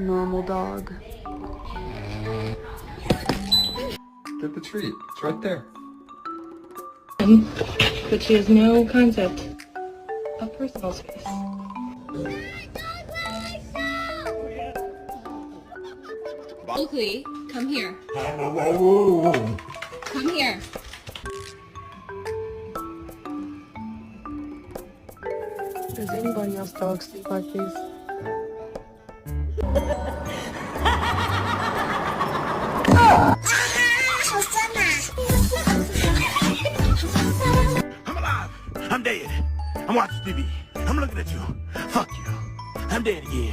normal dog. Get the treat. It's right there. But she has no concept of personal space. Oakley, come here. Come here. Does anybody else dog sleep like this? I'm alive. I'm dead. I'm watching TV. I'm looking at you. Fuck you. I'm dead again.